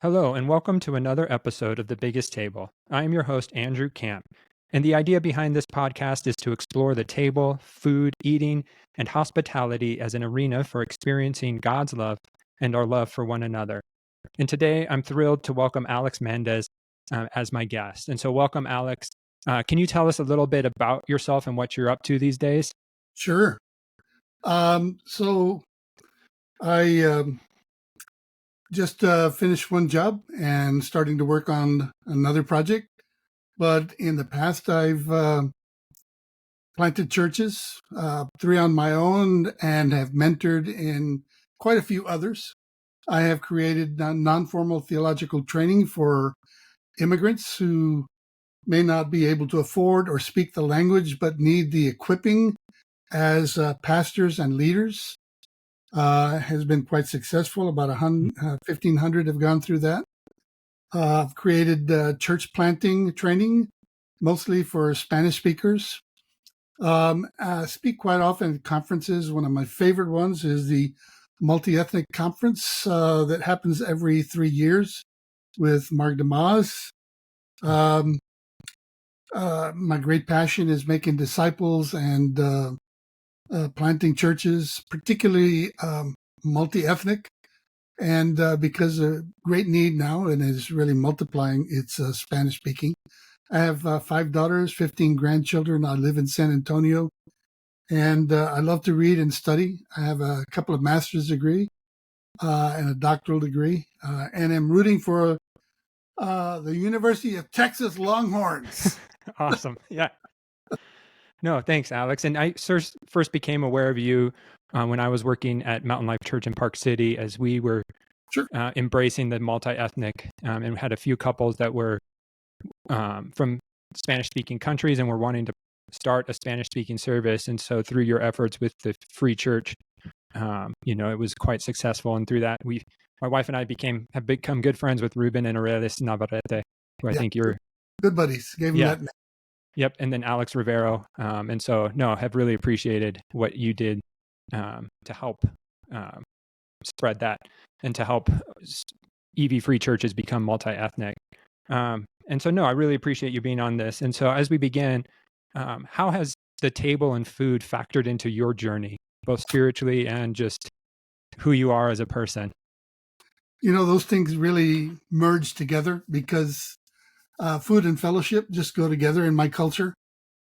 Hello, and welcome to another episode of The Biggest Table. I am your host, Andrew Camp. And the idea behind this podcast is to explore the table, food, eating, and hospitality as an arena for experiencing God's love and our love for one another. And today I'm thrilled to welcome Alex Mandes as my guest. And so, welcome, Alex. Can you tell us a little bit about yourself and what you're up to these days? Sure. So I just finished one job and starting to work on another project. But in the past, I've planted churches, three on my own, and have mentored in quite a few others. I have created non-formal theological training for immigrants who may not be able to afford or speak the language, but need the equipping as pastors and leaders. Has been quite successful. About 1,500 have gone through that. I've created church planting training, mostly for Spanish speakers. I speak quite often at conferences. One of my favorite ones is the multi-ethnic conference that happens every 3 years with Mark Damas. My great passion is making disciples and planting churches, particularly multi-ethnic. And because of great need now and is really multiplying, it's Spanish speaking. I have 5 daughters, 15 grandchildren. I live in San Antonio, and I love to read and study. I have a couple of master's degree and a doctoral degree, and I'm rooting for the University of Texas Longhorns. Awesome. Yeah. No, thanks, Alex. And I first became aware of you when I was working at Mountain Life Church in Park City as we were Sure. embracing the multi-ethnic and had a few couples that were from Spanish-speaking countries and were wanting to start a Spanish-speaking service. And so through your efforts with the Free Church, it was quite successful. And through that, my wife and I have become good friends with Ruben and Aurelius Navarrete, who I think you're good buddies. Gave him that name. Yep, and then Alex Rivero. And so, have really appreciated what you did to help spread that and to help EV Free churches become multi-ethnic. And so, I really appreciate you being on this. And so, as we begin, how has the table and food factored into your journey, both spiritually and just who you are as a person? Those things really merge together because food and fellowship just go together in my culture.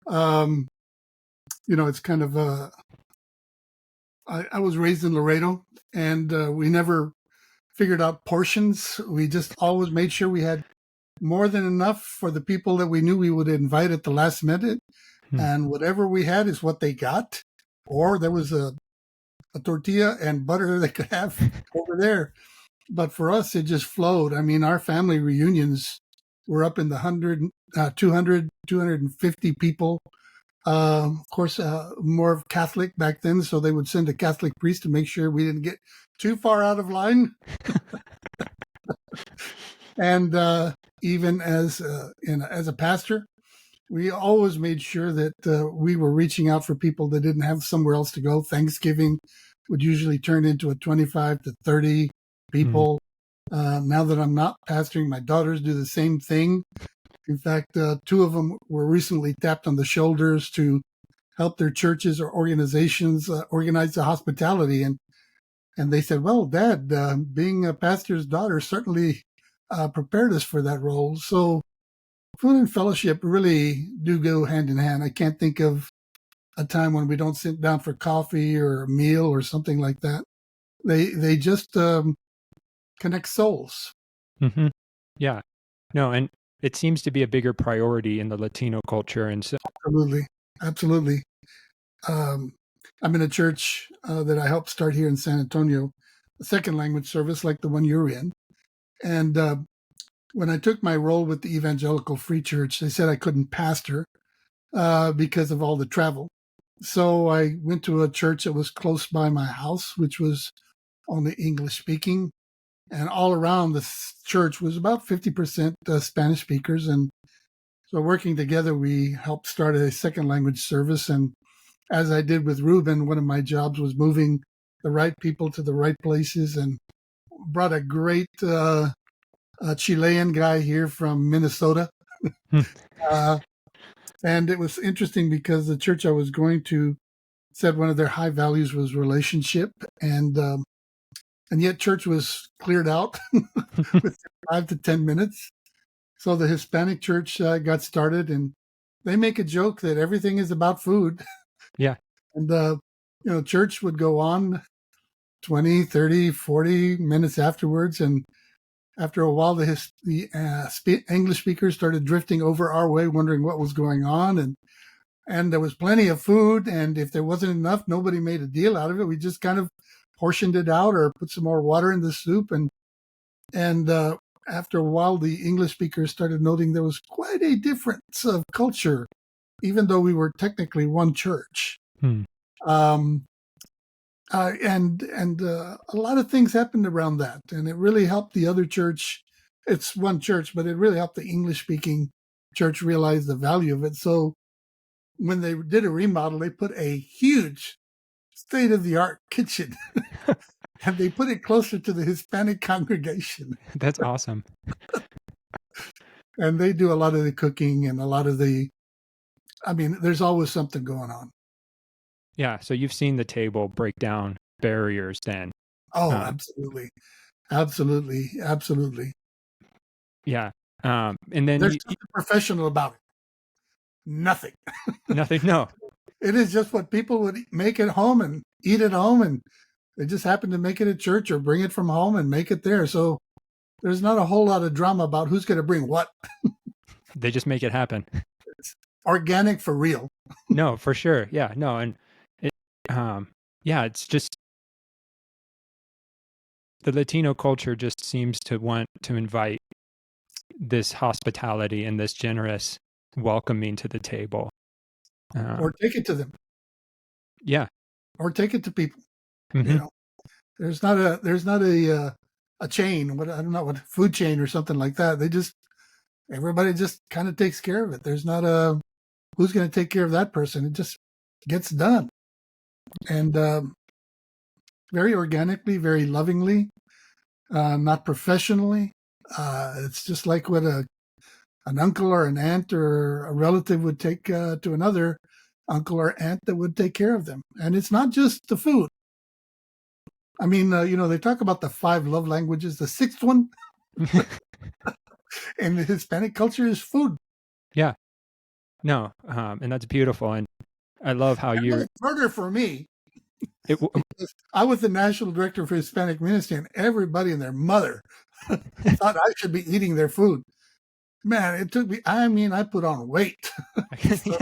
It's kind of I was raised in Laredo, and we never figured out portions. We just always made sure we had more than enough for the people that we knew we would invite at the last minute. And whatever we had is what they got. Or there was a tortilla and butter they could have over there. But for us, it just flowed. I mean, our family reunions were up in the 200, 250 people. Of course, more Catholic back then, so they would send a Catholic priest to make sure we didn't get too far out of line. And even as a pastor, we always made sure that we were reaching out for people that didn't have somewhere else to go. Thanksgiving would usually turn into a 25 to 30 people. Now that I'm not pastoring, my daughters do the same thing. In fact, 2 of them were recently tapped on the shoulders to help their churches or organizations organize the hospitality. And they said, well, Dad, being a pastor's daughter certainly prepared us for that role. So food and fellowship really do go hand in hand. I can't think of a time when we don't sit down for coffee or a meal or something like that. They just connect souls. Mm-hmm. Yeah. No, and it seems to be a bigger priority in the Latino culture. And so, Absolutely. I'm in a church that I helped start here in San Antonio, a second language service like the one you're in. And when I took my role with the Evangelical Free Church, they said I couldn't pastor because of all the travel. So I went to a church that was close by my house, which was only English speaking. And all around the church was about 50% Spanish speakers. And so working together, we helped start a second language service. And as I did with Ruben, one of my jobs was moving the right people to the right places and brought a great a Chilean guy here from Minnesota. Hmm. Uh, and it was interesting because the church I was going to said one of their high values was relationship, and yet church was cleared out within 5 to 10 minutes. So the Hispanic church got started, and they make a joke that everything is about food. Yeah. And, church would go on 20, 30, 40 minutes afterwards. And after a while, the English speakers started drifting over our way, wondering what was going on. And there was plenty of food. And if there wasn't enough, nobody made a deal out of it. We just kind of portioned it out or put some more water in the soup. And after a while, the English speakers started noting there was quite a difference of culture, even though we were technically one church. Hmm. And a lot of things happened around that, and it really helped the other church. It's one church, but it really helped the English-speaking church realize the value of it. So when they did a remodel, they put a huge state-of-the-art kitchen, and they put it closer to the Hispanic congregation. That's awesome. And they do a lot of the cooking and a lot of there's always something going on. Yeah. So you've seen the table break down barriers then. Oh, absolutely. Absolutely. Absolutely. Yeah. And then there's nothing professional about it. Nothing. Nothing. No. It is just what people would make at home and eat at home, and they just happen to make it at church or bring it from home and make it there. So there's not a whole lot of drama about who's going to bring what. They just make it happen. It's organic for real. No, for sure. Yeah. No. And it's just the Latino culture just seems to want to invite this hospitality and this generous welcoming to the table. Or take it to them. Yeah. Or take it to people. Mm-hmm. There's not a chain, I don't know, what food chain or something like that. Everybody just kind of takes care of it. There's not a who's going to take care of that person. It just gets done. And very organically, very lovingly, not professionally. It's just like what an uncle or an aunt or a relative would take to another uncle or aunt that would take care of them. And it's not just the food. I mean, they talk about the 5 love languages. The 6th one in the Hispanic culture is food. Yeah. No. And that's beautiful. And I love how you're harder for me. I was the national director for Hispanic ministry, and everybody and their mother thought I should be eating their food. Man, it took me, I put on weight. So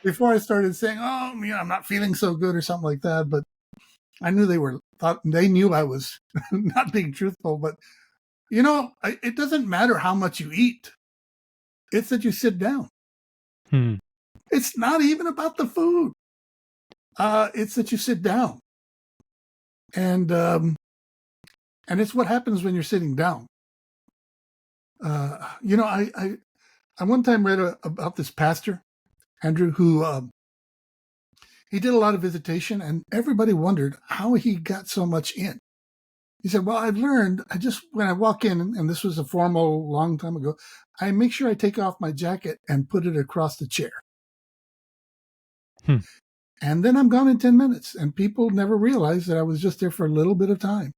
before I started saying, I'm not feeling so good or something like that, but I knew they knew I was not being truthful. But, it doesn't matter how much you eat. It's that you sit down. It's not even about the food. It's that you sit down. And it's what happens when you're sitting down. I one time read about this pastor, Andrew, who he did a lot of visitation, and everybody wondered how he got so much in. He said, well, I've learned, when I walk in, and this was a formal long time ago, I make sure I take off my jacket and put it across the chair. And then I'm gone in 10 minutes. And people never realized that I was just there for a little bit of time.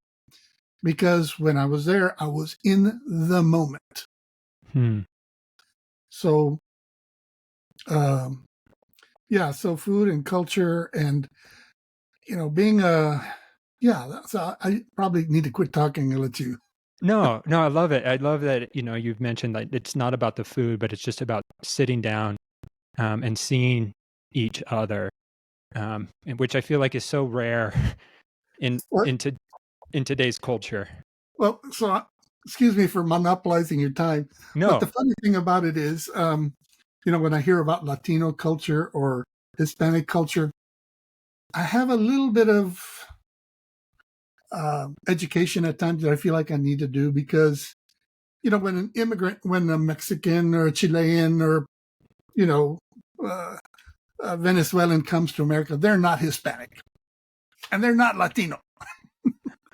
Because when I was there, I was in the moment. So, so food and culture and, being so I probably need to quit talking and let you. No, I love it. I love that, you've mentioned that it's not about the food, but it's just about sitting down and seeing each other, which I feel like is so rare in today's culture. Well, so excuse me for monopolizing your time. No. But the funny thing about it is, when I hear about Latino culture or Hispanic culture, I have a little bit of education at times that I feel like I need to do because, when when a Mexican or a Chilean or, a Venezuelan comes to America, they're not Hispanic and they're not Latino.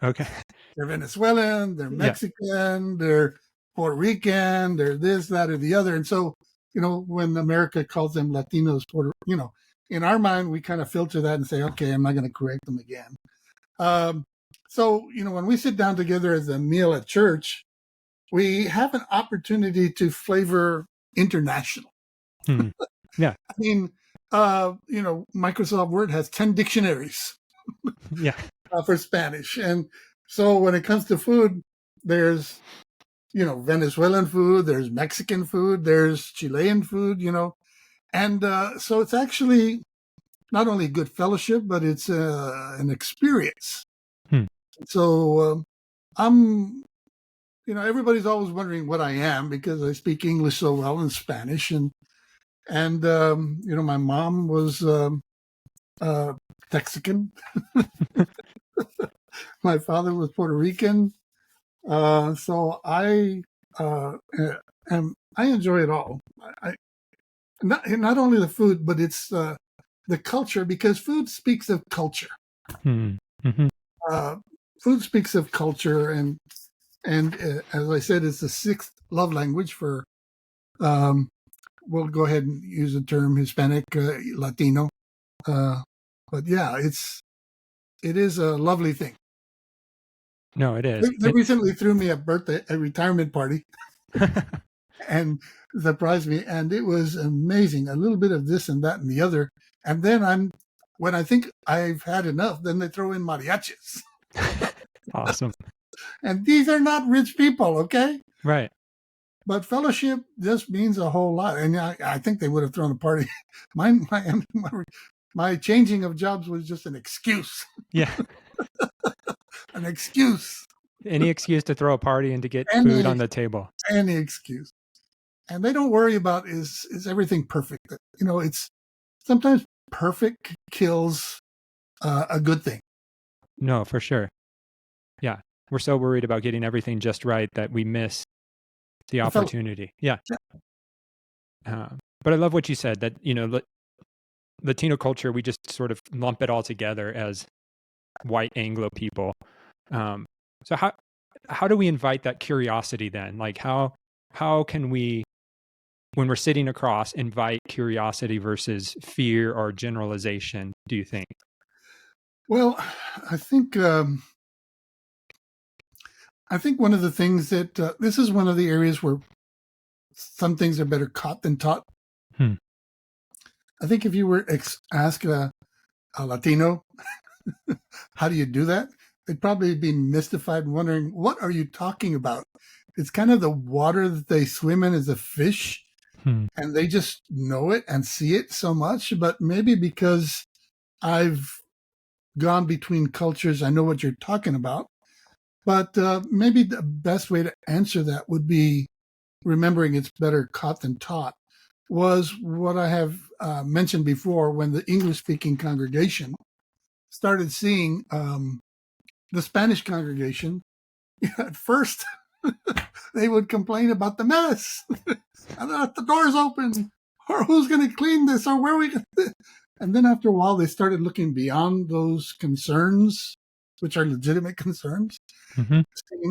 Okay. They're Venezuelan, they're Mexican, they're Puerto Rican, they're this, that, or the other. And so, when America calls them Latinos, in our mind, we kind of filter that and say, okay, I'm not going to correct them again. So, when we sit down together as a meal at church, we have an opportunity to flavor international. Yeah. I mean, Microsoft Word has 10 dictionaries Yeah. for Spanish. And so when it comes to food, there's, Venezuelan food, there's Mexican food, there's Chilean food, and so it's actually not only good fellowship, but it's an experience. So I'm, everybody's always wondering what I am because I speak English so well and Spanish, and my mom was Texican. My father was Puerto Rican. So I enjoy it all. Not only the food, but it's the culture, because food speaks of culture. Mm-hmm. Food speaks of culture, and as I said, it's the sixth love language for. We'll go ahead and use the term Hispanic, Latino, but yeah, it is a lovely thing. No, it is. They recently threw me a retirement party, and surprised me, and it was amazing. A little bit of this and that and the other, and then when I think I've had enough, then they throw in mariachis. Awesome. And these are not rich people, okay? Right. But fellowship just means a whole lot, and I think they would have thrown a party. My changing of jobs was just an excuse. Yeah. An excuse. Any excuse to throw a party and to get food on the table. Any excuse. And they don't worry about is everything perfect. It's sometimes perfect kills a good thing. No, for sure. Yeah. We're so worried about getting everything just right that we miss the opportunity. Yeah. But I love what you said, that, Latino culture, we just sort of lump it all together as white Anglo people. So how do we invite that curiosity then? Like how can we, when we're sitting across, invite curiosity versus fear or generalization, do you think? Well, I think one of the things that this is one of the areas where some things are better caught than taught. I think if you were ask a Latino, how do you do that? They'd probably be mystified and wondering, what are you talking about? It's kind of the water that they swim in as a fish, and they just know it and see it so much. But maybe because I've gone between cultures, I know what you're talking about. But maybe the best way to answer that would be remembering it's better caught than taught, was what I have mentioned before. When the English-speaking congregation started seeing the Spanish congregation, at first they would complain about the mess. And then the doors open, or who's going to clean this, or where are we going to... And then after a while, they started looking beyond those concerns, which are legitimate concerns, saying,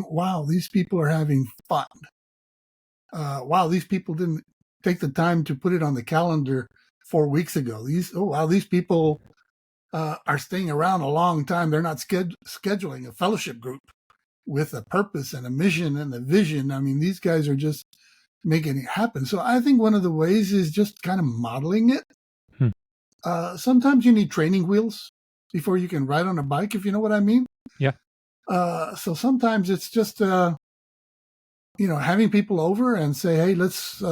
wow, these people are having fun. Wow, these people didn't take the time to put it on the calendar 4 weeks ago. These people are staying around a long time. They're not scheduling a fellowship group with a purpose and a mission and a vision. I mean, these guys are just making it happen. So I think one of the ways is just kind of modeling it. Sometimes you need training wheels before you can ride on a bike, if you know what I mean. Yeah. So sometimes it's just having people over and say, hey, let's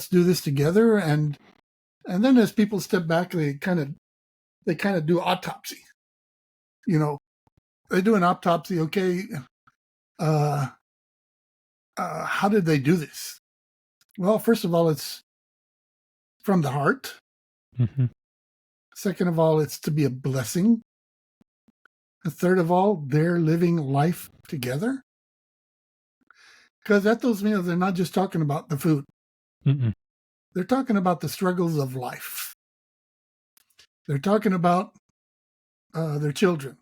do this together, and then as people step back, they kind of do autopsy. They do an autopsy. Okay, how did they do this? Well, first of all, it's from the heart. Second of all, it's to be a blessing. And third of all, they're living life together. Because at those meals, they're not just talking about the food. They're talking about the struggles of life. They're talking about their children,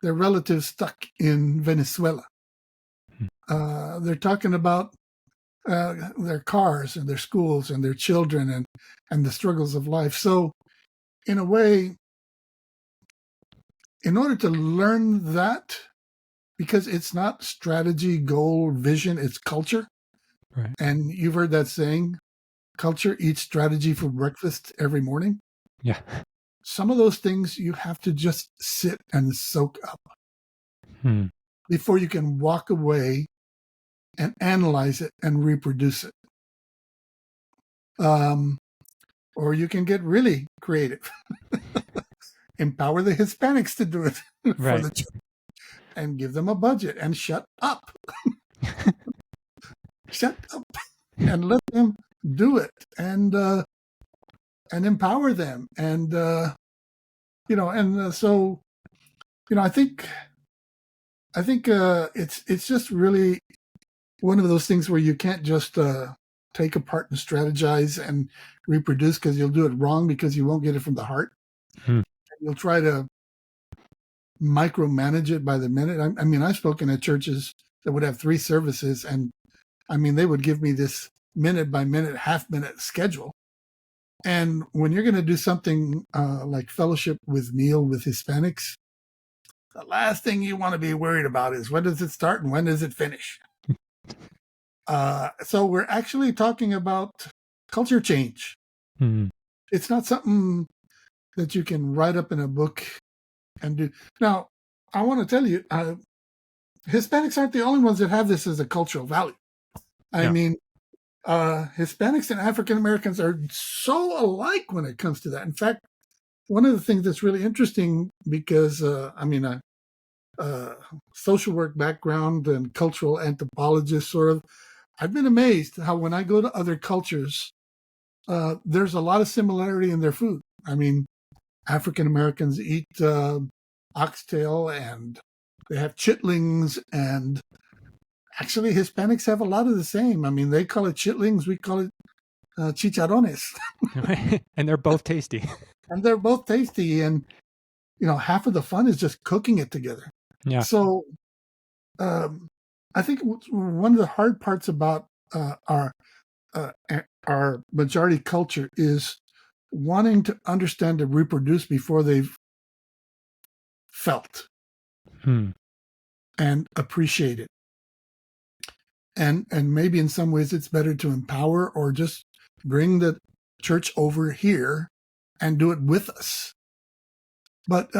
their relatives stuck in Venezuela. they're talking about their cars and their schools and their children and the struggles of life. So, in a way, in order to learn that, because it's not strategy, goal, vision, it's culture. Right. And you've heard that saying, culture eats strategy for breakfast every morning. Yeah. Some of those things you have to just sit and soak up before you can walk away and analyze it and reproduce it. Or you can get really creative. Empower the Hispanics to do it for the church and give them a budget and shut up. Shut up and let them do it and empower them. And, so, I think it's just really one of those things where you can't just take apart and strategize and reproduce, because you'll do it wrong, because you won't get it from the heart. You'll try to micromanage it by the minute. I mean, I've spoken at churches that would have 3 services, and I mean, they would give me this minute by minute, half minute schedule. And when you're going to do something like fellowship with meal with Hispanics, the last thing you want to be worried about is when does it start and when does it finish? So we're actually talking about culture change. It's not something that you can write up in a book and do. Now, I want to tell you, Hispanics aren't the only ones that have this as a cultural value. I mean, Hispanics and African Americans are so alike when it comes to that. In fact, one of the things that's really interesting, because social work background and cultural anthropologist sort of, I've been amazed how when I go to other cultures, there's a lot of similarity in their food. I mean, African Americans eat oxtail, and they have chitlings, and actually Hispanics have a lot of the same. I mean, they call it chitlings, we call it chicharrones. And they're both tasty. And they're both tasty, and half of the fun is just cooking it together. Yeah. So I think one of the hard parts about our majority culture is wanting to understand and reproduce before they've felt and appreciate it. And maybe in some ways it's better to empower or just bring the church over here and do it with us. But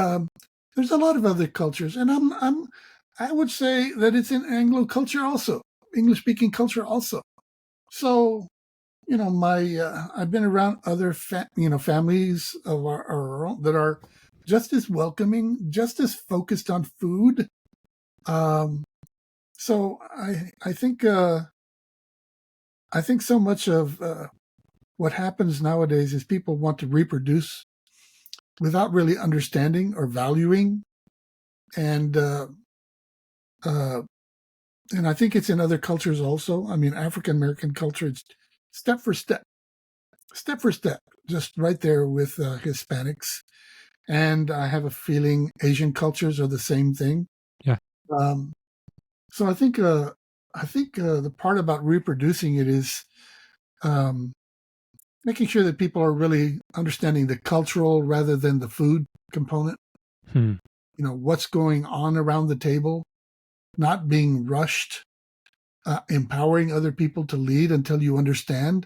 there's a lot of other cultures, and I would say that it's in Anglo culture also, English-speaking culture also. So, I've been around other families of our own that are just as welcoming, just as focused on food. So I think so much of what happens nowadays is people want to reproduce without really understanding or valuing, and I think it's in other cultures also. I mean, African American culture, it's step for step, just right there with Hispanics, and I have a feeling Asian cultures are the same thing. Yeah. So I think the part about reproducing it is making sure that people are really understanding the cultural rather than the food component. What's going on around the table, not being rushed, empowering other people to lead until you understand.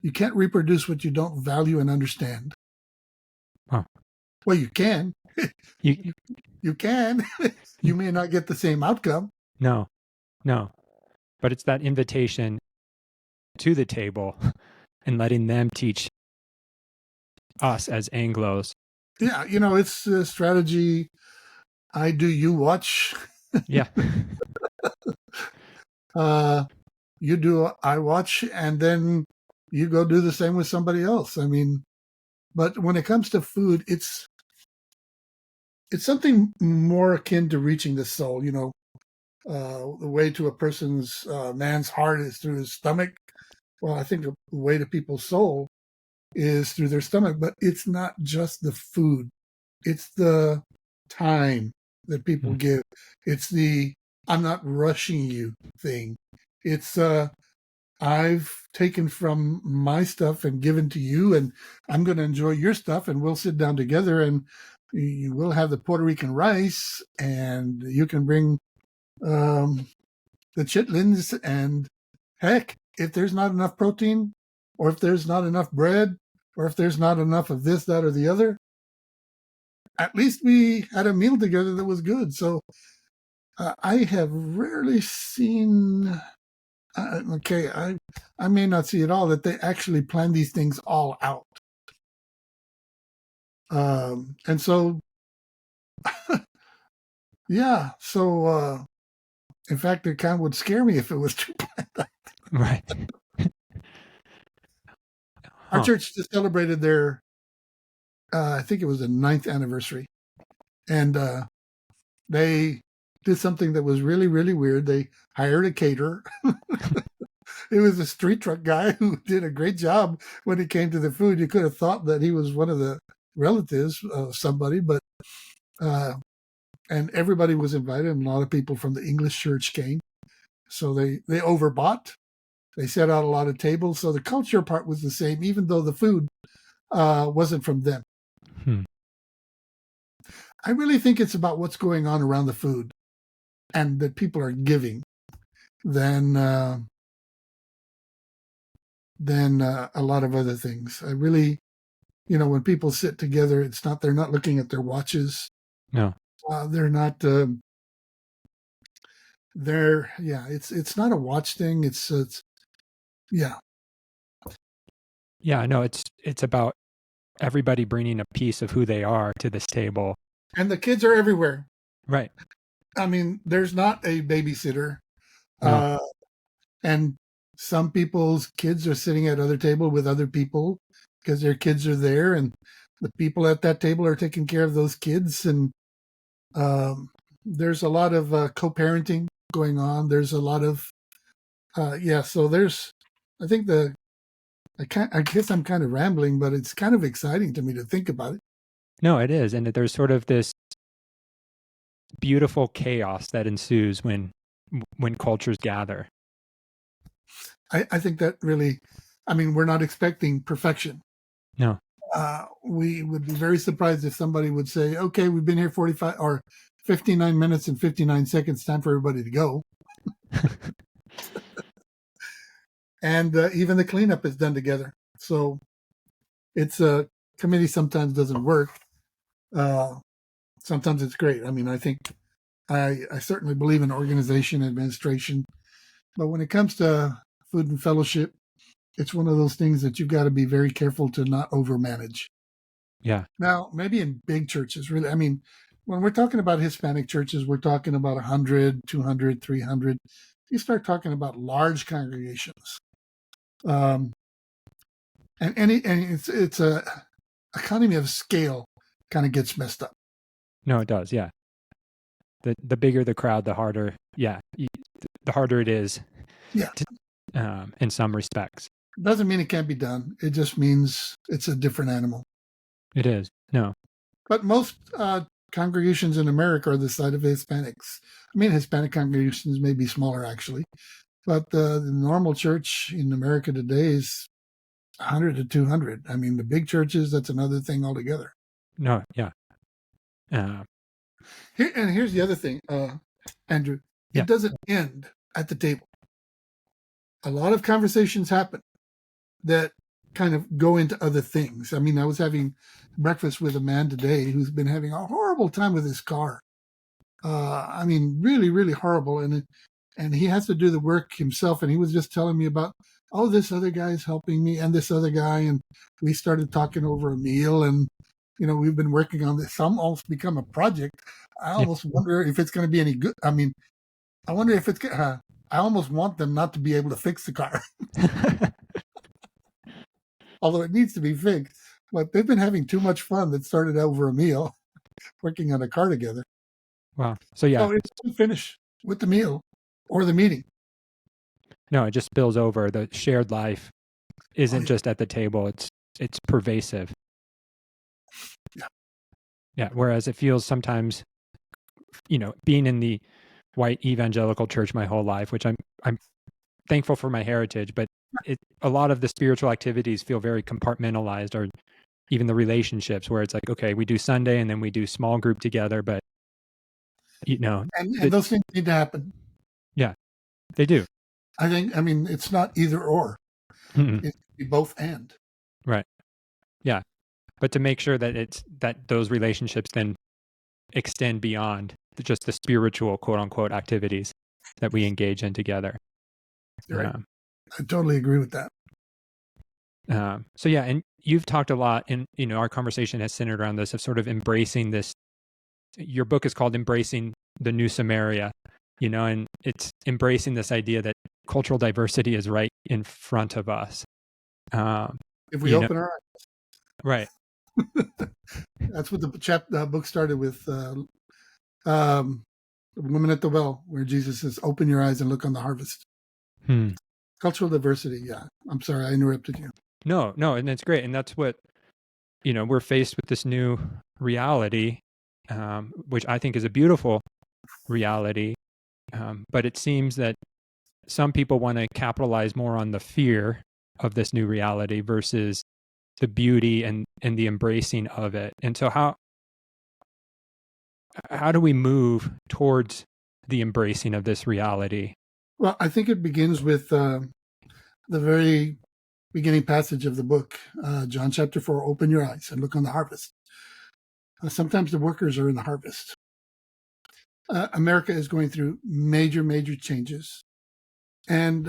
You can't reproduce what you don't value and understand. Wow. Well, you can. You can. You may not get the same outcome. No. But it's that invitation to the table and letting them teach us as Anglos. Yeah, it's a strategy. I do, you watch. Yeah. You do, I watch, and then you go do the same with somebody else. I mean, but when it comes to food, it's something more akin to reaching the soul. The way to a person's man's heart is through his stomach. Well, I think the way to people's soul is through their stomach, but it's not just the food. It's the time that people give. It's the I'm not rushing you thing. It's I've taken from my stuff and given to you, and I'm going to enjoy your stuff, and we'll sit down together, and you will have the Puerto Rican rice, and you can bring um, the chitlins, and heck, if there's not enough protein, or if there's not enough bread, or if there's not enough of this, that, or the other, at least we had a meal together that was good. So I have rarely seen. Okay, I may not see it all that they actually plan these things all out, and so yeah. So in fact, it kind of would scare me if it was too planned out. Right. Our Huh. church just celebrated their, I think it was the 9th anniversary, and they did something that was really, really weird. They hired a caterer. It was a street truck guy who did a great job when it came to the food. You could have thought that he was one of the relatives of somebody, but uh, and everybody was invited, and a lot of people from the English church came. So they overbought. They set out a lot of tables. So the culture part was the same, even though the food wasn't from them. Hmm. I really think it's about what's going on around the food and that people are giving than a lot of other things. I really, when people sit together, they're not looking at their watches. No. They're not. It's not a watch thing. It's yeah. Yeah, no, it's about everybody bringing a piece of who they are to this table. And the kids are everywhere. Right. I mean, there's not a babysitter. No. And some people's kids are sitting at other table with other people because their kids are there, and the people at that table are taking care of those kids. And there's a lot of co-parenting going on. There's a lot of So I think I guess I'm kind of rambling, but it's kind of exciting to me to think about it. No, it is. And there's sort of this beautiful chaos that ensues when cultures gather. I think that really, I mean, we're not expecting perfection. No. We would be very surprised if somebody would say, okay, we've been here 45 or 59 minutes and 59 seconds, time for everybody to go. And even the cleanup is done together. So it's a committee sometimes doesn't work. Sometimes it's great. I mean, I think I certainly believe in organization, administration, but when it comes to food and fellowship, it's one of those things that you've got to be very careful to not overmanage. Yeah. Now, maybe in big churches, really, I mean, when we're talking about Hispanic churches, we're talking about 100, 200, 300. You start talking about large congregations. And it's a economy of scale kind of gets messed up. No, it does. Yeah. The bigger the crowd, the harder. Yeah. The harder it is. Yeah. In some respects. Doesn't mean it can't be done. It just means it's a different animal. It is. No. But most congregations in America are the side of Hispanics. I mean, Hispanic congregations may be smaller, actually. But the normal church in America today is 100 to 200. I mean, the big churches, that's another thing altogether. No, yeah. Here's the other thing, Andrew. It doesn't end at the table. A lot of conversations happen that kind of go into other things. I mean, I was having breakfast with a man today who's been having a horrible time with his car. I mean, really, really horrible. And he has to do the work himself. And he was just telling me about, oh, this other guy's helping me and this other guy. And we started talking over a meal. And, we've been working on this. It's almost become a project. I almost wonder if it's going to be any good. I mean, I wonder if it's, I almost want them not to be able to fix the car. Although it needs to be fixed. But they've been having too much fun that started over a meal, working on a car together. Wow. So yeah. So it doesn't finish with the meal or the meeting. No, it just spills over. The shared life isn't just at the table. It's pervasive. Yeah. Yeah. Whereas it feels sometimes, being in the white evangelical church my whole life, which I'm thankful for my heritage, but a lot of the spiritual activities feel very compartmentalized, or even the relationships where it's like, okay, we do Sunday and then we do small group together, but and those things need to happen. Yeah, they do. I mean, it's not either or. Mm-mm. It can be both and. Right. Yeah. But to make sure that those relationships then extend beyond just the spiritual quote unquote activities that we engage in together. Right. I totally agree with that. So yeah, and you've talked a lot, and our conversation has centered around this of sort of embracing this. Your book is called Embracing the New Samaria, and it's embracing this idea that cultural diversity is right in front of us. If we open our eyes. Right. That's what the book started with. The woman at the well, where Jesus says, "Open your eyes and look on the harvest." Cultural diversity. Yeah. I'm sorry, I interrupted you. No, and it's great, and that's what we're faced with, this new reality, which I think is a beautiful reality. But it seems that some people want to capitalize more on the fear of this new reality versus the beauty and the embracing of it. And so how do we move towards the embracing of this reality? Well, I think it begins with the very beginning passage of the book, John chapter 4, open your eyes and look on the harvest. Sometimes the workers are in the harvest. America is going through major, major changes. And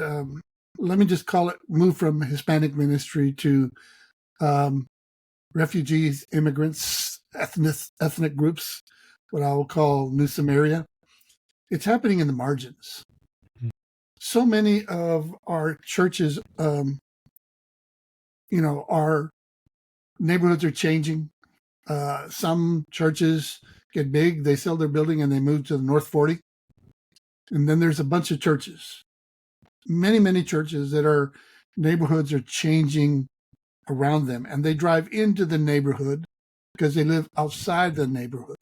let me just call it move from Hispanic ministry to refugees, immigrants, ethnic groups, what I will call New Samaria. It's happening in the margins. So many of our churches, our neighborhoods are changing. Some churches get big, they sell their building and they move to the North 40. And then there's a bunch of churches, many, many churches that are neighborhoods are changing around them, and they drive into the neighborhood because they live outside the neighborhood.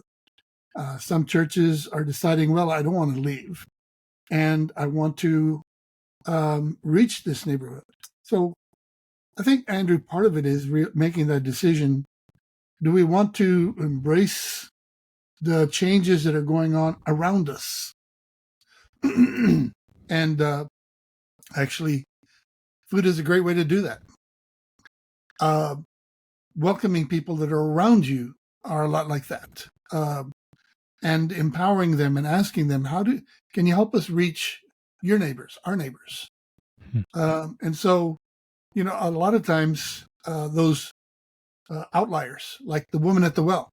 Some churches are deciding, well, I don't want to leave and I want to reach this neighborhood. So I think, Andrew, part of it is making that decision. Do we want to embrace the changes that are going on around us? And actually, food is a great way to do that. Welcoming people that are around you are a lot like that. And empowering them and asking them, can you help us reach your neighbors, our neighbors? And so, a lot of times those outliers, like the woman at the well.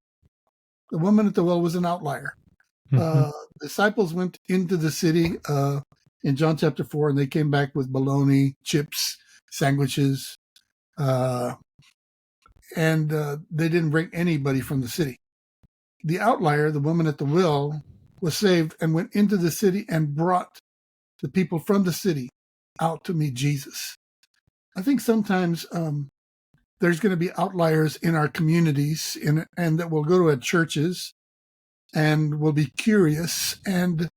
The woman at the well was an outlier. Disciples went into the city in John chapter 4, and they came back with bologna, chips, sandwiches, and they didn't bring anybody from the city. The outlier, the woman at the well, was saved and went into the city and brought the people from the city out to meet Jesus. I think sometimes there's going to be outliers in our communities and that will go to churches and will be curious. And,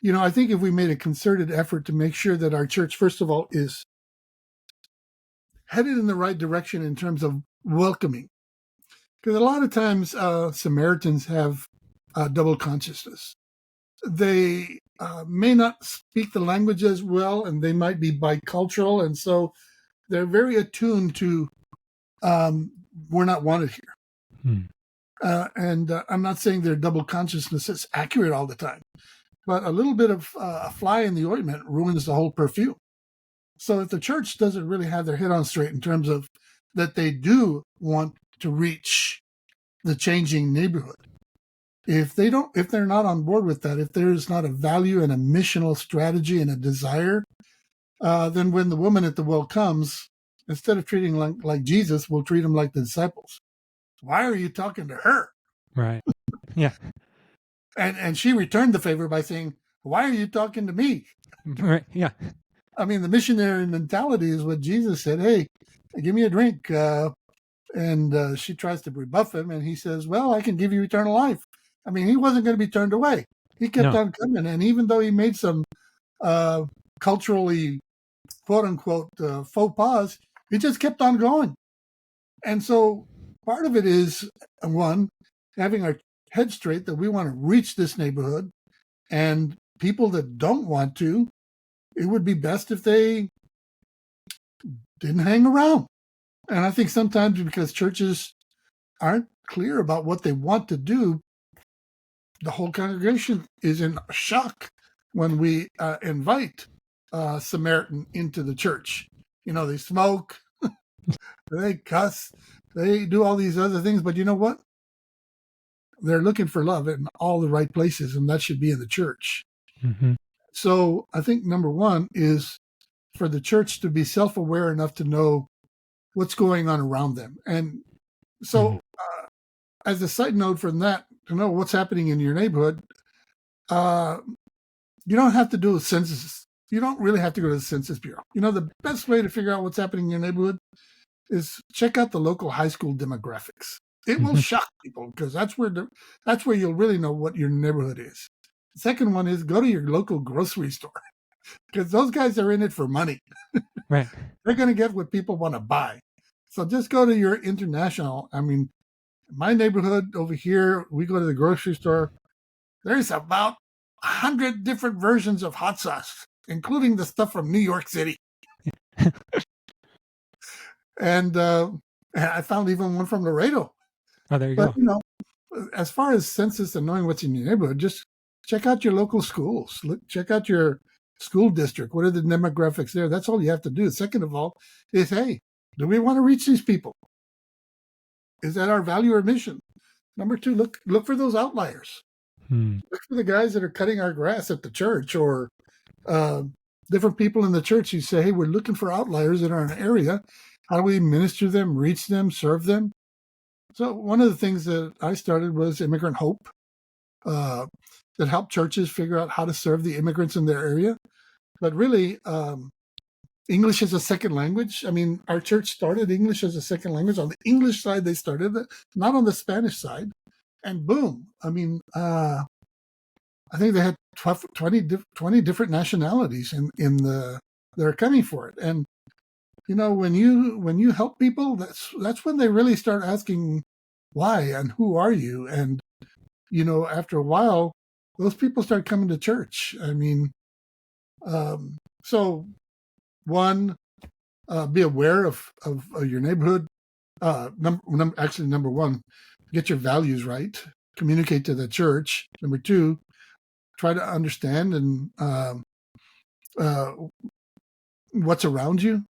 I think if we made a concerted effort to make sure that our church, first of all, is headed in the right direction in terms of welcoming. Because a lot of times Samaritans have double consciousness. They may not speak the language as well, and they might be bicultural. And so they're very attuned to we're not wanted here. And I'm not saying their double consciousness is accurate all the time, but a little bit of a fly in the ointment ruins the whole perfume. So if the church doesn't really have their head on straight in terms of that they do want to reach the changing neighborhood, if they're not on board with that, if there is not a value and a missional strategy and a desire, then when the woman at the well comes, instead of treating like Jesus, we'll treat them like the disciples. Why are you talking to her? Right. Yeah. And she returned the favor by saying, why are you talking to me? Right. Yeah. I mean, the missionary mentality is what Jesus said, hey, give me a drink. And she tries to rebuff him, and he says, well, I can give you eternal life. I mean, he wasn't going to be turned away. He kept on coming. And even though he made some culturally quote unquote faux pas, it just kept on going. And so part of it is, one, having our head straight that we want to reach this neighborhood, and people that don't want to, it would be best if they didn't hang around. And I think sometimes because churches aren't clear about what they want to do, the whole congregation is in shock when we invite Samaritan into the church. They smoke, they cuss, they do all these other things, but you know what? They're looking for love in all the right places, and that should be in the church. Mm-hmm. So I think number one is for the church to be self-aware enough to know what's going on around them. And so as a side note from that, to know what's happening in your neighborhood, you don't have to do a census. You don't really have to go to the Census Bureau. The best way to figure out what's happening in your neighborhood is check out the local high school demographics. It will shock people because that's where you'll really know what your neighborhood is. The second one is go to your local grocery store because those guys are in it for money. Right. They're going to get what people want to buy. So just go to your international. I mean, my neighborhood over here, we go to the grocery store. There's about 100 different versions of hot sauce, including the stuff from New York City. And I found even one from Laredo. Oh, there you go. But, as far as census and knowing what's in your neighborhood, just check out your local schools. Check out your school district. What are the demographics there? That's all you have to do. Second of all is, hey, do we want to reach these people? Is that our value or mission? Number two, look for those outliers. Look for the guys that are cutting our grass at the church, or different people in the church who say, hey, we're looking for outliers in our area. How do we minister them, reach them, serve them? So one of the things that I started was Immigrant Hope, that helped churches figure out how to serve the immigrants in their area. But really, English as a second language. I mean, our church started English as a second language. On the English side, they started it, not on the Spanish side. And boom, I mean, I think they had 20 different nationalities that are coming for it. And when you help people, that's when they really start asking why and who are you. And after a while, those people start coming to church. I mean, so one, be aware of your neighborhood. Number one, get your values right. Communicate to the church. Number two, try to understand and what's around you.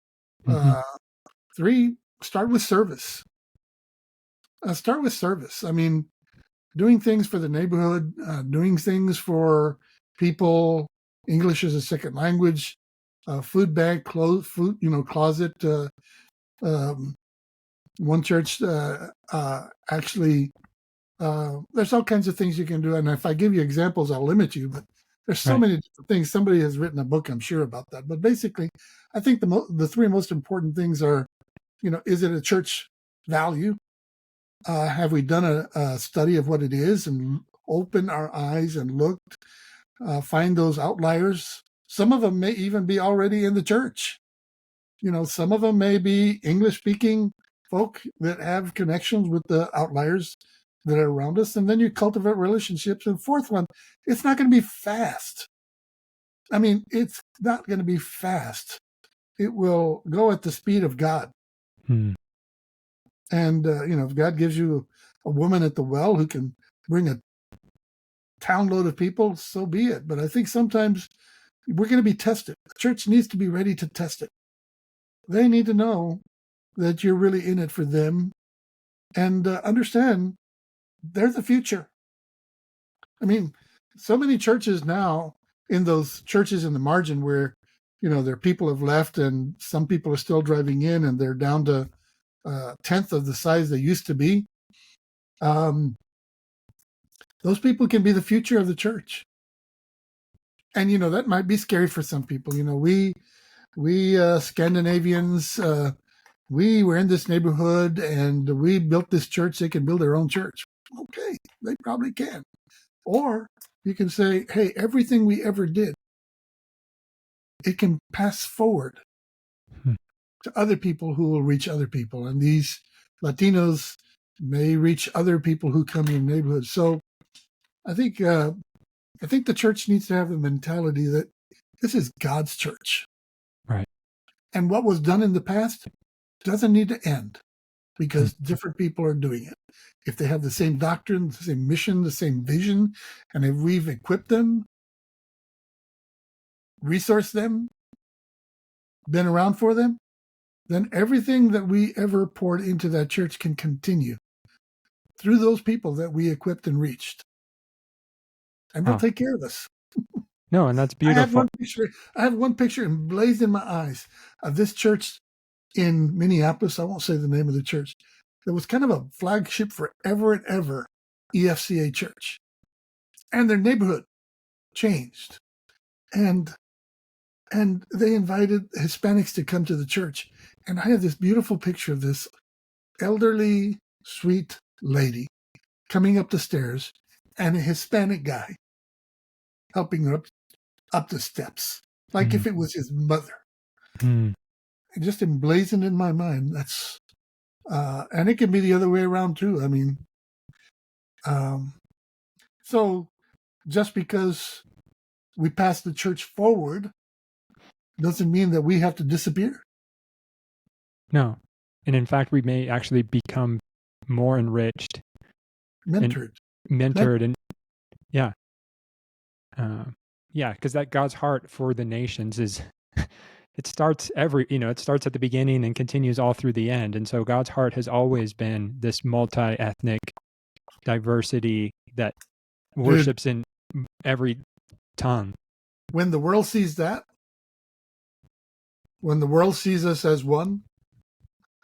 Three, start with service. I mean, doing things for the neighborhood, doing things for people. English as a second language, food bank, closet. One church actually, there's all kinds of things you can do. And if I give you examples, I'll limit you. But there's so many different things. Somebody has written a book, I'm sure, about that. But basically, I think the three most important things are, is it a church value? Have we done a study of what it is and opened our eyes and looked, find those outliers? Some of them may even be already in the church. Some of them may be English-speaking folk that have connections with the outliers that are around us. And then you cultivate relationships. And fourth one, it's not going to be fast. I mean, it's not going to be fast. It will go at the speed of God. And, if God gives you a woman at the well who can bring a town load of people, so be it. But I think sometimes we're going to be tested. The church needs to be ready to test it. They need to know that you're really in it for them and understand they're the future. I mean, so many churches now, in those churches in the margin where, their people have left and some people are still driving in and they're down to a tenth of the size they used to be. Those people can be the future of the church. And, that might be scary for some people. We Scandinavians, we were in this neighborhood and we built this church. They can build their own church. Okay, they probably can. Or you can say, hey, everything we ever did, it can pass forward to other people who will reach other people. And these Latinos may reach other people who come in the neighborhood. So I think the church needs to have the mentality that this is God's church. Right. And what was done in the past doesn't need to end because different people are doing it. If they have the same doctrine, the same mission, the same vision, and if we've equipped them, resourced them, been around for them, then everything that we ever poured into that church can continue through those people that we equipped and reached. And they'll take care of us. No, and that's beautiful. I have one picture emblazed in my eyes of this church in Minneapolis. I won't say the name of the church. It was kind of a flagship forever and ever EFCA church. And their neighborhood changed. And they invited Hispanics to come to the church. And I have this beautiful picture of this elderly, sweet lady coming up the stairs and a Hispanic guy helping her up the steps, like if it was his mother. And just emblazoned in my mind. That's and it can be the other way around too. I mean, so just because we pass the church forward doesn't mean that we have to disappear. No. And in fact, we may actually become more enriched. Mentored. And yeah. Yeah, because that God's heart for the nations is, it starts it starts at the beginning and continues all through the end. And so God's heart has always been this multi-ethnic diversity that worships in every tongue. When the world sees that, when the world sees us as one,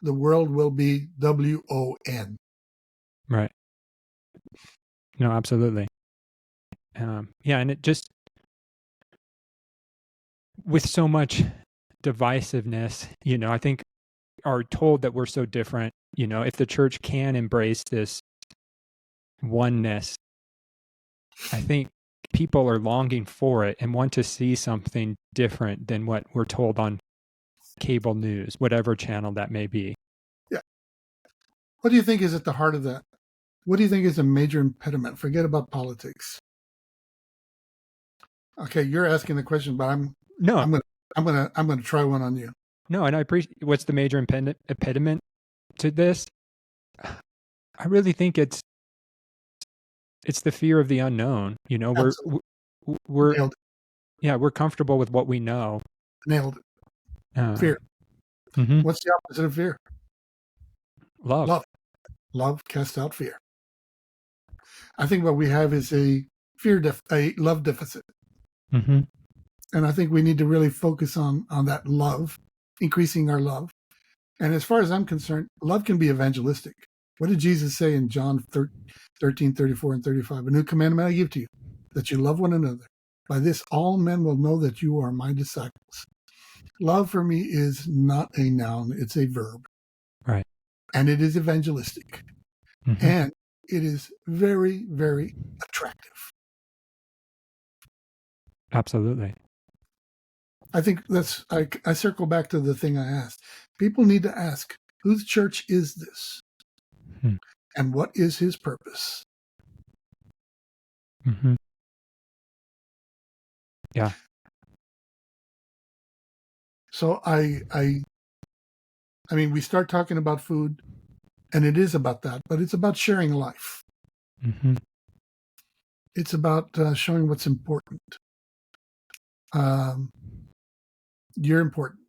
the world will be WON. Right. No, absolutely. Yeah, and it just, with so much divisiveness, I think are told that we're so different. If the church can embrace this oneness, I think people are longing for it and want to see something different than what we're told on cable news, whatever channel that may be. Yeah. What do you think is at the heart of that? What do you think is a major impediment? Forget about politics. Okay, you're asking the question, but I'm gonna try one on you. No, and I appreciate. What's the major impediment to this? I really think it's the fear of the unknown. We're comfortable with what we know. Nailed it. Fear. What's the opposite of fear? Love. Love casts out fear. I think what we have is a love deficit. And I think we need to really focus on that love, increasing our love. And as far as I'm concerned, love can be evangelistic. What did Jesus say in John 13, 34, and 35? A new commandment I give to you, that you love one another. By this, all men will know that you are my disciples. Love for me is not a noun, it's a verb. Right. And it is evangelistic. And it is very, very attractive. Absolutely. I think I circle back to the thing I asked. People need to ask, whose church is this? And what is his purpose? Yeah. So I mean, we start talking about food, and it is about that, but it's about sharing life. It's about showing what's important. You're important.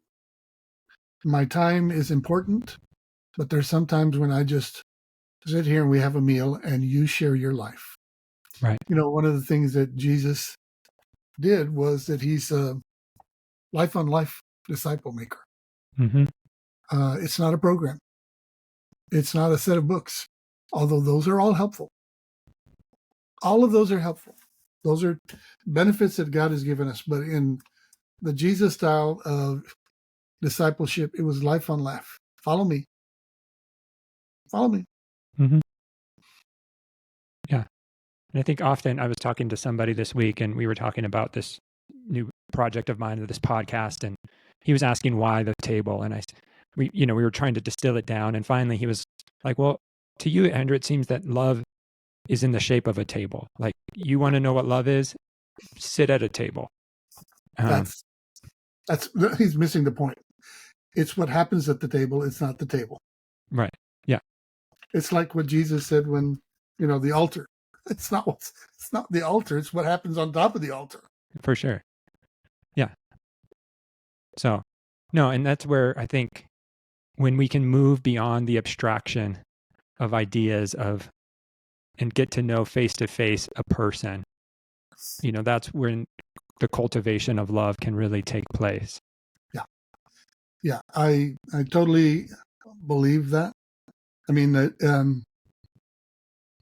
My time is important, but there's sometimes when I just sit here and we have a meal and you share your life. Right. One of the things that Jesus did was that he's a life on life disciple maker. It's not a program. It's not a set of books, although those are all helpful. All of those are helpful. Those are benefits that God has given us. But in the Jesus style of discipleship, it was life on life. Follow me. Follow me. Yeah. And I think often I was talking to somebody this week and we were talking about this new project of mine, this podcast, and he was asking why the table. And we were trying to distill it down, and finally he was like, well, to you, Andrew, it seems that love is in the shape of a table. Like, you want to know what love is? Sit at a table. That's he's missing the point. It's what happens at the table. It's not the table. Right. Yeah. It's like what Jesus said when, the altar. It's not the altar. It's what happens on top of the altar. For sure. Yeah. So, no, and that's where I think when we can move beyond the abstraction of ideas and get to know face to face a person, that's when the cultivation of love can really take place. Yeah, I totally believe that. I mean,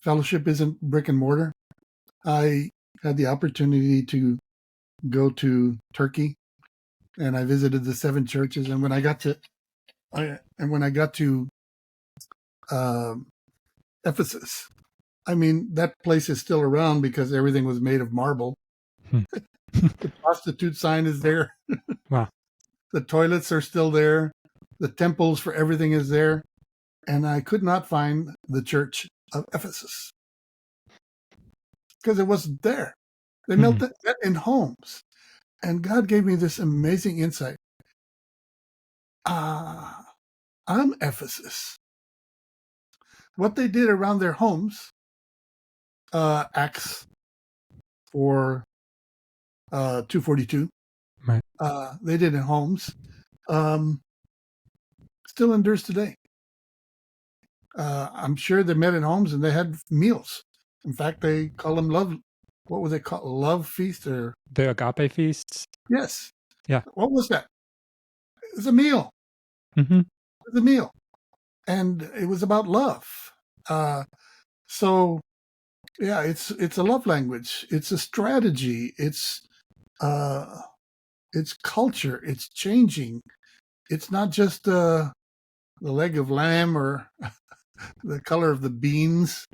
fellowship isn't brick and mortar. I had the opportunity to go to Turkey, and I visited the 7 churches. And when I got to Ephesus, I mean, that place is still around because everything was made of marble. The prostitute sign is there. Wow. The toilets are still there. The temples for everything is there. And I could not find the church of Ephesus because it wasn't there. They built that in homes. And God gave me this amazing insight. I'm Ephesus. What they did around their homes, Acts 4, 242, right. They did in homes, still endures today. I'm sure they met in homes and they had meals. In fact, they call them love. What was they called? Love feast or the agape feasts? Yes. Yeah. What was that? It was a meal. Mm-hmm. It was a meal, and it was about love. So, yeah, it's a love language. It's a strategy. It's culture. It's changing. It's not just the leg of lamb or the color of the beans.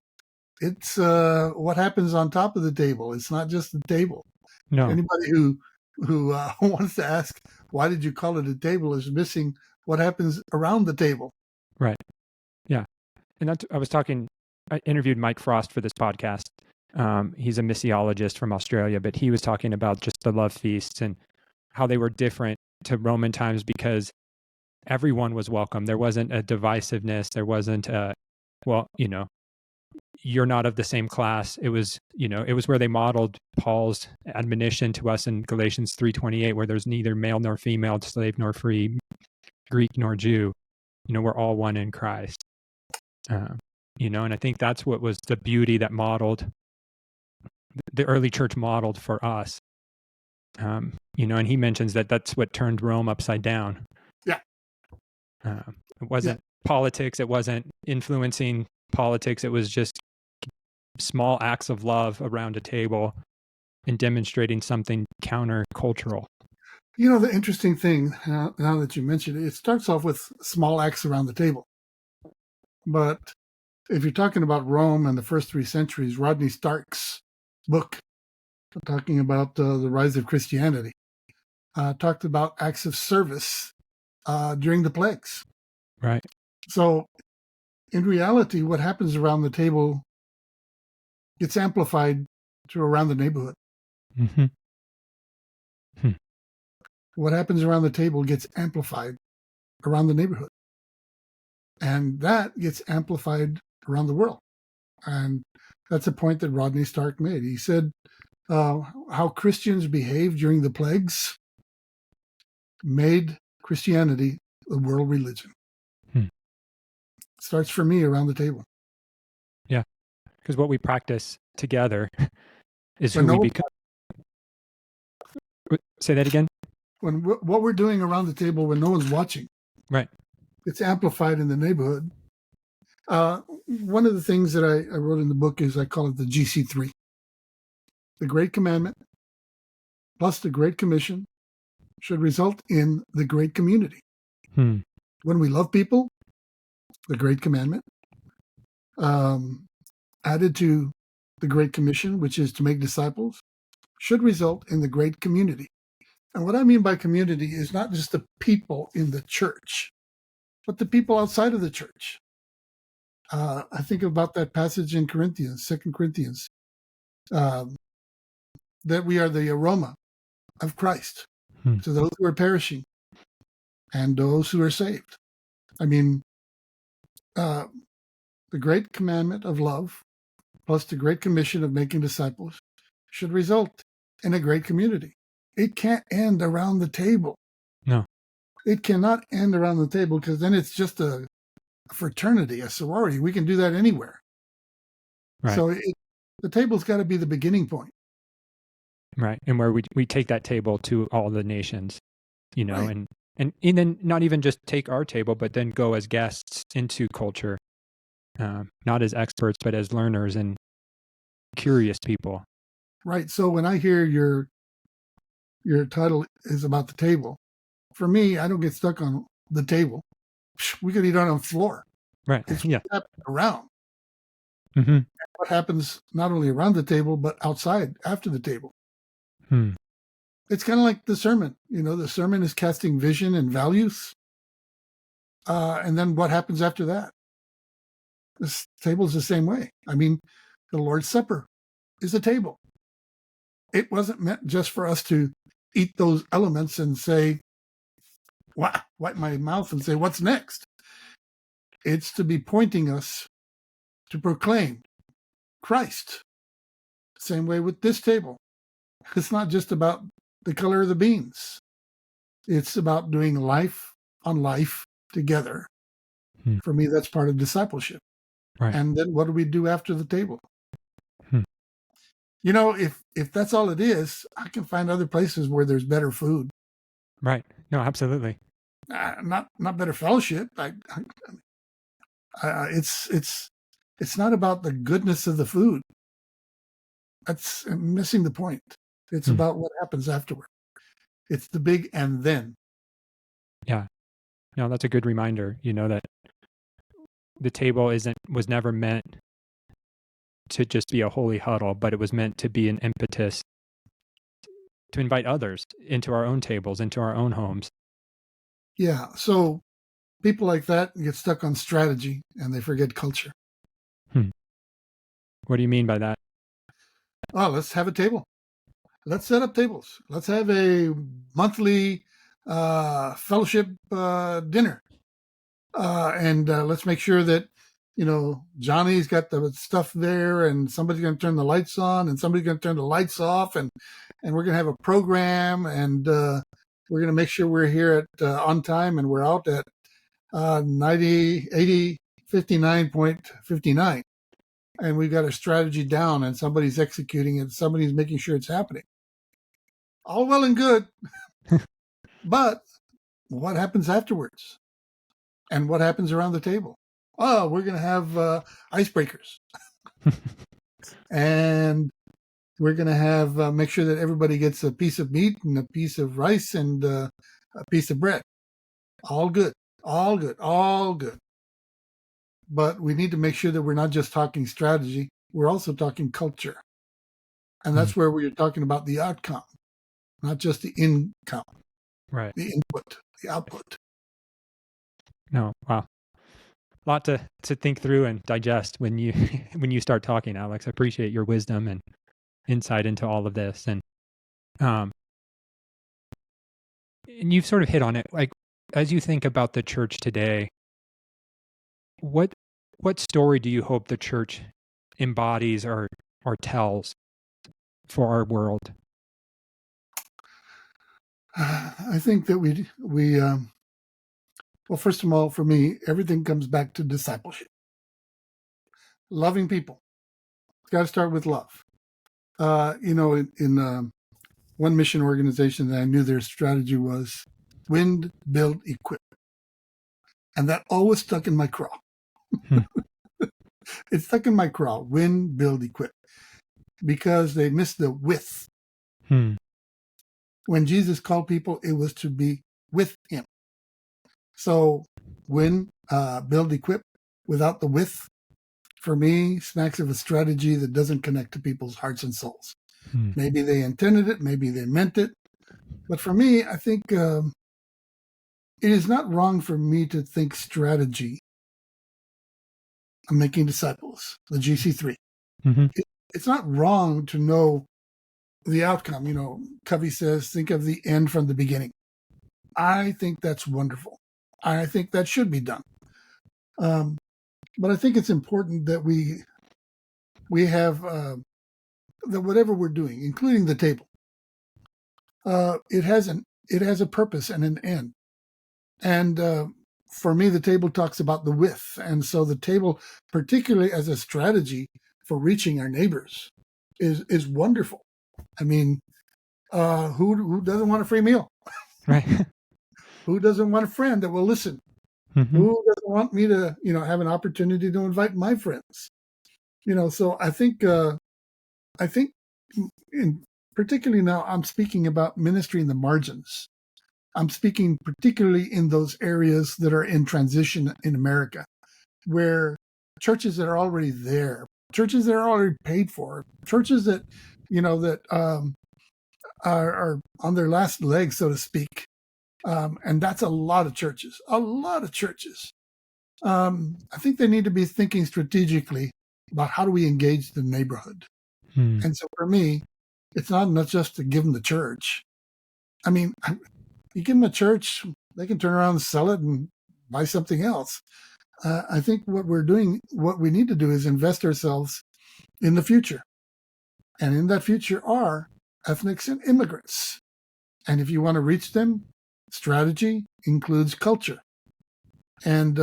It's what happens on top of the table. It's not just the table. No. Anybody who wants to ask why did you call it a table is missing what happens around the table. Right. Yeah. And I interviewed Mike Frost for this podcast. He's a missiologist from Australia, but he was talking about just the love feasts and how they were different to Roman times because everyone was welcome. There wasn't a divisiveness. There wasn't you're not of the same class. It was where they modeled Paul's admonition to us in Galatians 3:28, where there's neither male nor female, slave nor free, Greek nor Jew. We're all one in Christ. And I think that's what was the beauty that the early church modeled for us. And he mentions that that's what turned Rome upside down. Yeah. It wasn't politics. It wasn't influencing politics. It was just small acts of love around a table and demonstrating something countercultural. The interesting thing, now that you mentioned it starts off with small acts around the table. But if you're talking about Rome and the first 3 centuries, Rodney Stark's book, talking about the rise of Christianity, talked about acts of service during the plagues. Right. So in reality, what happens around the table gets amplified to around the neighborhood. Mm-hmm. What happens around the table gets amplified around the neighborhood. And that gets amplified around the world. And that's a point that Rodney Stark made. He said how Christians behaved during the plagues made Christianity the world religion. It starts for me around the table. Yeah, because what we practice together is who we become. Say that again? When what we're doing around the table when no one's watching. Right. It's amplified in the neighborhood. One of the things that I wrote in the book is I call it the GC3. The Great Commandment plus the Great Commission should result in the Great Community. When we love people, the Great Commandment, added to the Great Commission, which is to make disciples, should result in the Great Community. And what I mean by community is not just the people in the church, but the people outside of the church. I think about that passage in Corinthians, 2 Corinthians, that we are the aroma of Christ to those who are perishing and those who are saved. I mean, the great commandment of love plus the great commission of making disciples should result in a great community. It can't end around the table. No. It cannot end around the table, because then it's just a fraternity, a sorority. We can do that anywhere. Right. So the table's got to be the beginning point. Right. And where we take that table to all the nations, Right. and then not even just take our table, but then go as guests into culture, not as experts, but as learners and curious people. Right. So when I hear your title is about the table, for me, I don't get stuck on the table. We could eat on the floor. Right. It's Yeah. what happens around. Mm-hmm. What happens not only around the table, but outside after the table. It's kind of like the sermon. The sermon is casting vision and values. And then what happens after that? This table is the same way. I mean, the Lord's Supper is a table. It wasn't meant just for us to eat those elements and say, wipe my mouth and say, what's next? It's to be pointing us to proclaim Christ. Same way with this table. It's not just about the color of the beans. It's about doing life on life together. For me, that's part of discipleship. Right. And then what do we do after the table? If that's all it is, I can find other places where there's better food. Right. No, absolutely. Not better fellowship. It's not about the goodness of the food. That's missing the point. It's about what happens afterward. It's the big and then. Yeah. No, that's a good reminder, that the table was never meant to just be a holy huddle, but it was meant to be an impetus to invite others into our own tables, into our own homes. Yeah. So people like that get stuck on strategy and they forget culture. What do you mean by that? Oh, let's have a table. Let's set up tables. Let's have a monthly fellowship dinner. And let's make sure that, Johnny's got the stuff there, and somebody's going to turn the lights on, and somebody's going to turn the lights off, and we're going to have a program, and we're going to make sure we're here at on time, and we're out at 90, 80, 59.59. And we've got a strategy down, and somebody's executing it. Somebody's making sure it's happening. All well and good. But what happens afterwards? And what happens around the table? Oh, we're going to have icebreakers. And we're going to have make sure that everybody gets a piece of meat and a piece of rice and a piece of bread. All good. All good. All good. But we need to make sure that we're not just talking strategy. We're also talking culture. And that's where we're talking about the outcome, not just the income. Right. The input, the output. No, wow. A lot to think through and digest when you start talking, Alex. I appreciate your wisdom and insight into all of this. And you've sort of hit on it. Like, as you think about the church today, what story do you hope the church embodies or tells for our world? I think that we well, first of all, for me, everything comes back to discipleship. Loving people. It's got to start with love. In one mission organization that I knew their strategy was wind, build, equip. And that always stuck in my craw. It stuck in my craw. Win, build, equip. Because they missed the with. When Jesus called people, it was to be with him. So win, build, equip, without the with, for me, smacks of a strategy that doesn't connect to people's hearts and souls. Maybe they intended it, maybe they meant it. But for me, I think it is not wrong for me to think strategy on making disciples, the GC3. Mm-hmm. It's not wrong to know the outcome. Covey says, think of the end from the beginning. I think that's wonderful. I think that should be done. But I think it's important that we have that whatever we're doing, including the table, it has a purpose and an end. And for me, the table talks about the with, and so the table, particularly as a strategy for reaching our neighbors, is wonderful. I mean, who doesn't want a free meal? Right. Who doesn't want a friend that will listen? Mm-hmm. Who doesn't want me to, have an opportunity to invite my friends? So I think particularly now I'm speaking about ministry in the margins. I'm speaking particularly in those areas that are in transition in America, where churches that are already there, churches that are already paid for, churches that, that are on their last leg, so to speak. And that's a lot of churches, I think they need to be thinking strategically about how do we engage the neighborhood. And so for me, it's not just to give them the church. I mean, you give them a church, they can turn around and sell it and buy something else. I think what we need to do is invest ourselves in the future. And in that future are ethnics and immigrants. And if you want to reach them, strategy includes culture. And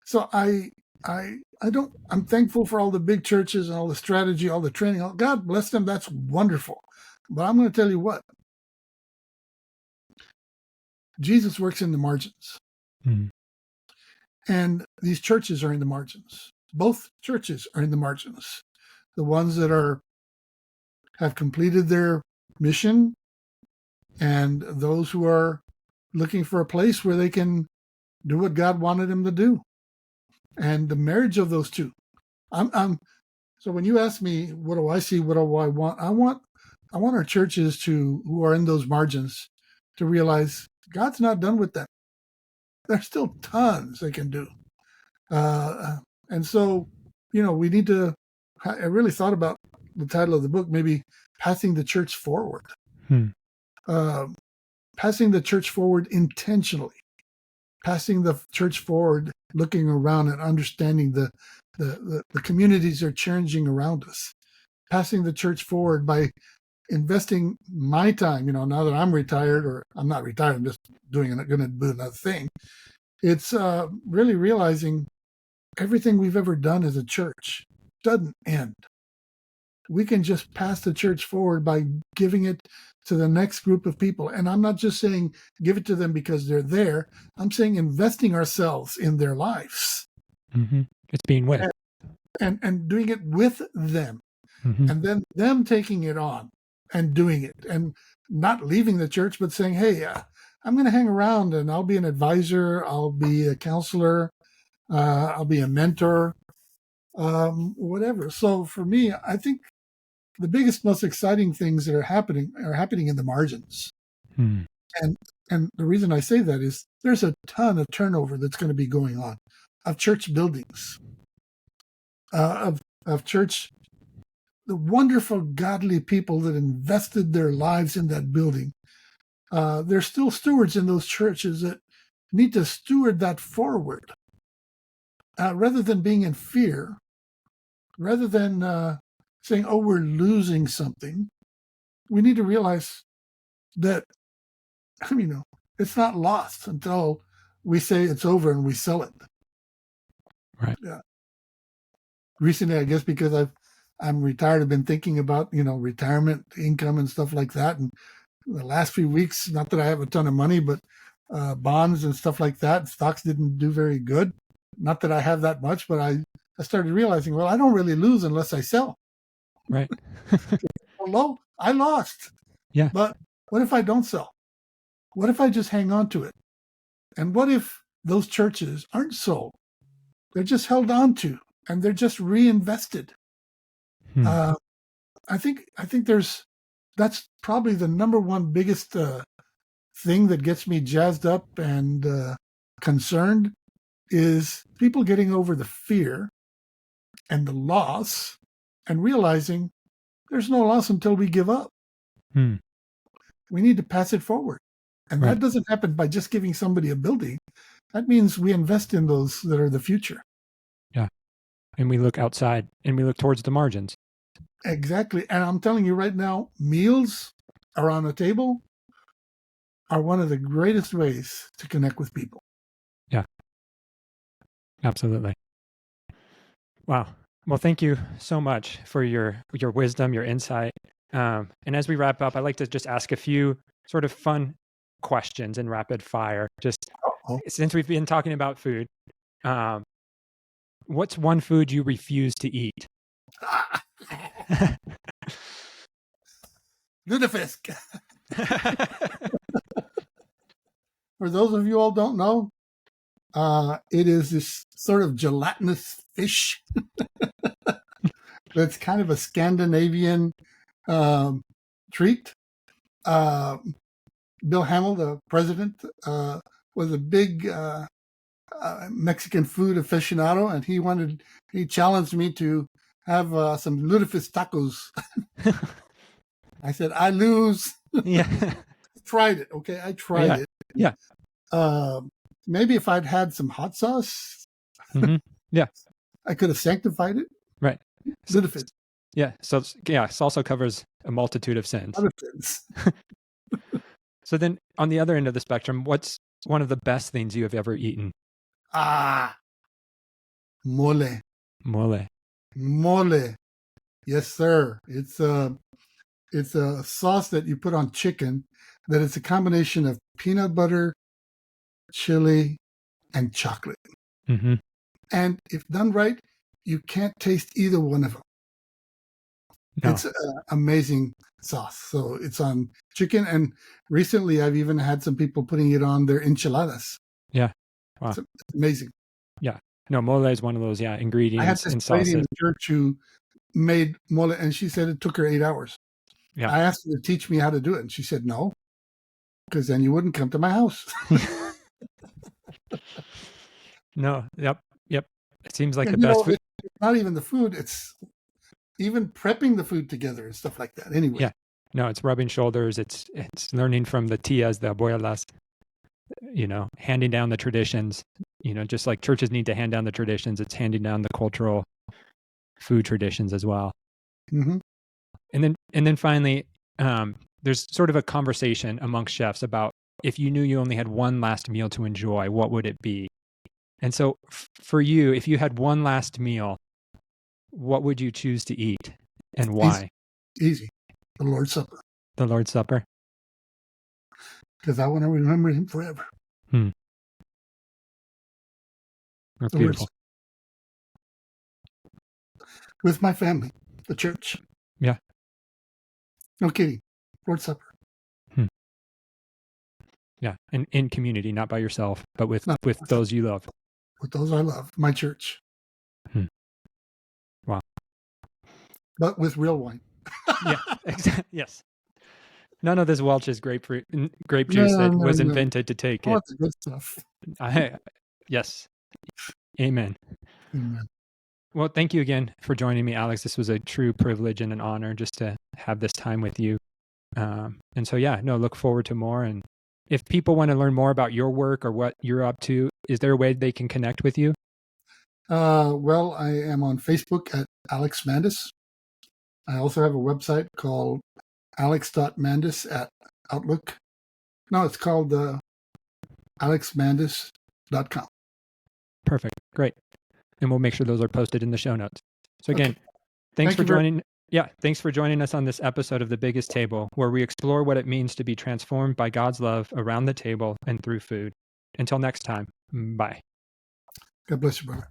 so I'm thankful for all the big churches and all the strategy, all the training. God bless them. That's wonderful. But I'm going to tell you what, Jesus works in the margins. Mm. And these churches are in the margins. Both churches are in the margins. The ones that have completed their mission, and those who are looking for a place where they can do what God wanted them to do. And the marriage of those two. So when you ask me, what do I see? What do I want? I want our churches who are in those margins to realize God's not done with them. There's still tons they can do. And so, we need to, I really thought about the title of the book, maybe Passing the Church Forward. Passing the church forward intentionally. Passing the church forward, looking around and understanding the communities are changing around us. Passing the church forward by investing my time, now that I'm retired, or I'm not retired, I'm just going to do another thing. It's really realizing everything we've ever done as a church doesn't end. We can just pass the church forward by giving it to the next group of people. And I'm not just saying give it to them because they're there. I'm saying investing ourselves in their lives. Mm-hmm. It's being with. And doing it with them. Mm-hmm. And then them taking it on and doing it. And not leaving the church, but saying, hey, I'm going to hang around and I'll be an advisor. I'll be a counselor. I'll be a mentor. Whatever. So for me, I think the biggest, most exciting things that are happening in the margins. And the reason I say that is there's a ton of turnover that's going to be going on of church buildings, of church, the wonderful, godly people that invested their lives in that building. There's still stewards in those churches that need to steward that forward, rather than being in fear, rather than saying, oh, we're losing something. We need to realize that, it's not lost until we say it's over and we sell it. Right. Yeah. Recently, I guess because I'm retired, I've been thinking about, retirement income and stuff like that. And the last few weeks, not that I have a ton of money, but bonds and stuff like that, stocks didn't do very good. Not that I have that much, but I started realizing, well, I don't really lose unless I sell. Right. Low, I lost. Yeah. But what if I don't sell? What if I just hang on to it? And what if those churches aren't sold? They're just held on to, and they're just reinvested. I think that's probably the number one biggest thing that gets me jazzed up and concerned is people getting over the fear and the loss and realizing there's no loss until we give up. Hmm. We need to pass it forward. And Right. that doesn't happen by just giving somebody a building. That means we invest in those that are the future. Yeah. And we look outside and we look towards the margins. Exactly. And I'm telling you right now, meals around a table are one of the greatest ways to connect with people. Yeah. Absolutely. Wow. Well, thank you so much for your wisdom, your insight. And as we wrap up, I'd like to just ask a few sort of fun questions in rapid fire. Just Uh-oh. since we've been talking about food, what's one food you refuse to eat? Lutefisk. For those of you all don't know, it is this sort of gelatinous fish that's kind of a Scandinavian treat. Bill Hamill, the president, was a big Mexican food aficionado, and he challenged me to have some lutefisk tacos. I said, I lose. Yeah. Tried it. Okay, I tried it. Yeah. Maybe if I'd had some hot sauce, Mm-hmm. Yeah. I could have sanctified it. Right. Lutefisk. Yeah. So yeah, salsa covers a multitude of sins. So then on the other end of the spectrum, what's one of the best things you have ever eaten? Mole. Mole. Mole. Yes, sir. It's a sauce that you put on chicken that is a combination of peanut butter, chili, and chocolate. Mm-hmm. And if done right, you can't taste either one of them. No. It's an amazing sauce. So it's on chicken. And recently I've even had some people putting it on their enchiladas. Yeah. Wow. It's amazing. Yeah. No, mole is one of those, ingredients. I had this lady in the church who made mole, and she said it took her 8 hours. Yeah. I asked her to teach me how to do it, and she said no, because then you wouldn't come to my house. No. Yep. It seems like the best food. It's not even the food. It's even prepping the food together and stuff like that. Anyway. Yeah. No, it's rubbing shoulders. It's learning from the tias, the abuelas, handing down the traditions, just like churches need to hand down the traditions, it's handing down the cultural food traditions as well. Mm-hmm. And then finally, there's sort of a conversation amongst chefs about if you knew you only had one last meal to enjoy, what would it be? And so for you, if you had one last meal, what would you choose to eat and why? Easy. The Lord's Supper. The Lord's Supper. Because I want to remember him forever. That's beautiful. With my family, the church. Yeah. No kidding. Lord's Supper. Yeah. And in community, not by yourself, but with those you love. With those I love. My church. Wow. But with real wine. Yeah. Exactly. Yes. None of this Welch's grape juice that was invented to take it. That's good stuff. Yes. Amen. Amen. Well, thank you again for joining me, Alex. This was a true privilege and an honor just to have this time with you. And so, look forward to more. And if people want to learn more about your work or what you're up to, is there a way they can connect with you? Well, I am on Facebook at Alex Mandes. I also have a website called alex.mandes at Outlook. No, it's called alexmandes.com. Perfect. Great. And we'll make sure those are posted in the show notes. So again, okay. Thanks for joining. Thanks for joining us on this episode of The Biggest Table, where we explore what it means to be transformed by God's love around the table and through food. Until next time, bye. God bless you, brother.